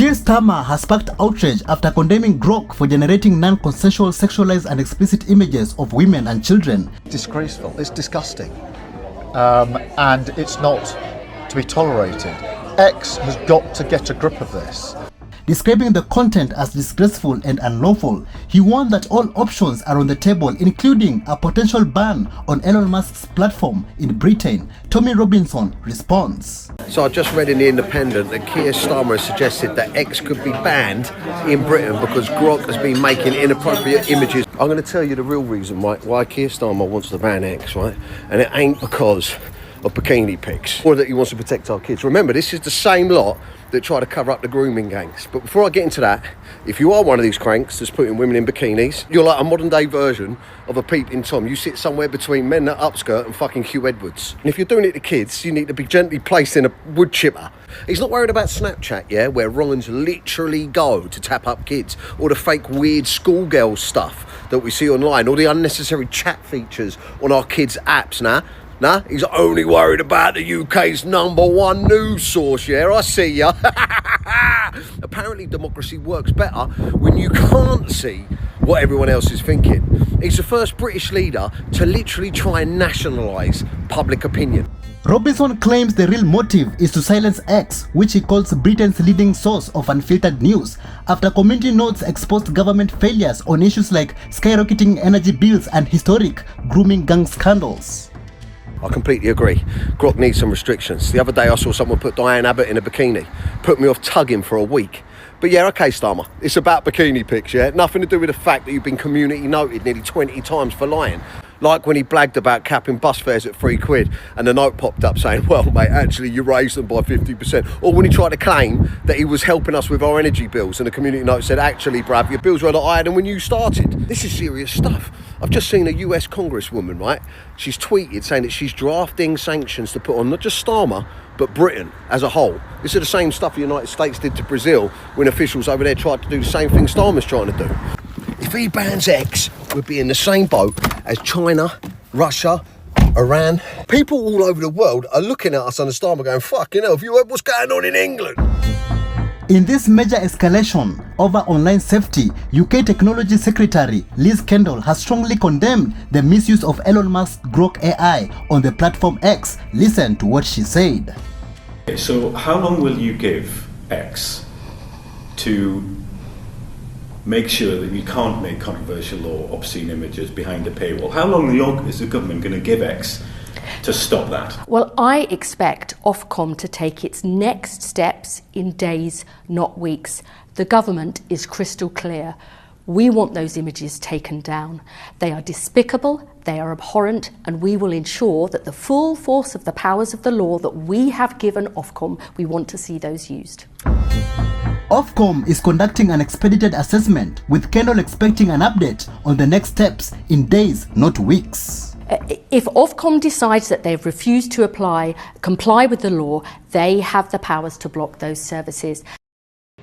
Keir Starmer has sparked outrage after condemning Grok for generating non-consensual, sexualized and explicit images of women and children. Disgraceful, it's disgusting, and it's not to be tolerated. X has got to get a grip of this. Describing the content as disgraceful and unlawful, he warned that all options are on the table, including a potential ban on Elon Musk's platform in Britain. Tommy Robinson responds. So I just read in The Independent that Keir Starmer has suggested that X could be banned in Britain because Grok has been making inappropriate images. I'm going to tell you the real reason why Keir Starmer wants to ban X, right? And it ain't because of bikini pics or that he wants to protect our kids. Remember, this is the same lot that try to cover up the grooming gangs. But before I get into that, if you are one of these cranks that's putting women in bikinis, you're like a modern day version of a peeping Tom. You sit somewhere between Men That Upskirt and fucking Hugh Edwards. And if you're doing it to kids, you need to be gently placed in a wood chipper. He's not worried about Snapchat, yeah, where wrong-uns literally go to tap up kids, or the fake weird schoolgirl stuff that we see online, or the unnecessary chat features on our kids' apps. Nah, he's only worried about the UK's #1 news source, yeah, I see ya. Apparently democracy works better when you can't see what everyone else is thinking. He's the first British leader to literally try and nationalise public opinion. Robinson claims the real motive is to silence X, which he calls Britain's leading source of unfiltered news, after community notes exposed government failures on issues like skyrocketing energy bills and historic grooming gang scandals. I completely agree. Grok needs some restrictions. The other day I saw someone put Diane Abbott in a bikini. Put me off tugging for a week. But yeah, okay, Starmer. It's about bikini pics, yeah? Nothing to do with the fact that you've been community noted nearly 20 times for lying. Like when he blagged about capping bus fares at £3 and the note popped up saying, well, mate, actually you raised them by 50%. Or when he tried to claim that he was helping us with our energy bills and the community note said, actually, bruv, your bills were a lot higher than when you started. This is serious stuff. I've just seen a US congresswoman, right? She's tweeted saying that she's drafting sanctions to put on not just Starmer, but Britain as a whole. This is the same stuff the United States did to Brazil when officials over there tried to do the same thing Starmer's trying to do. If he bans X, we'd be in the same boat as China, Russia, Iran. People all over the world are looking at us on the Starmer going, fucking hell, have you heard what's going on in England? In this major escalation over online safety, UK Technology Secretary Liz Kendall has strongly condemned the misuse of Elon Musk's Grok AI on the platform X. Listen to what she said. So how long will you give X to make sure that you can't make controversial or obscene images behind a paywall? How long is the government going to give X to stop that? Well, I expect Ofcom to take its next steps in days, not weeks. The government is crystal clear. We want those images taken down. They are despicable, they are abhorrent, and we will ensure that the full force of the powers of the law that we have given Ofcom, we want to see those used. Ofcom is conducting an expedited assessment, with Kendall expecting an update on the next steps in days, not weeks. If Ofcom decides that they've refused to comply with the law, they have the powers to block those services.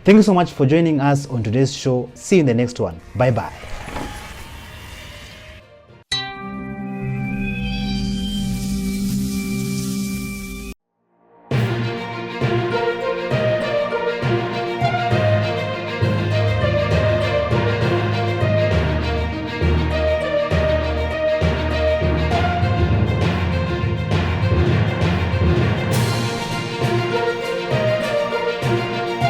Thank you so much for joining us on today's show. See you in the next one. Bye-bye.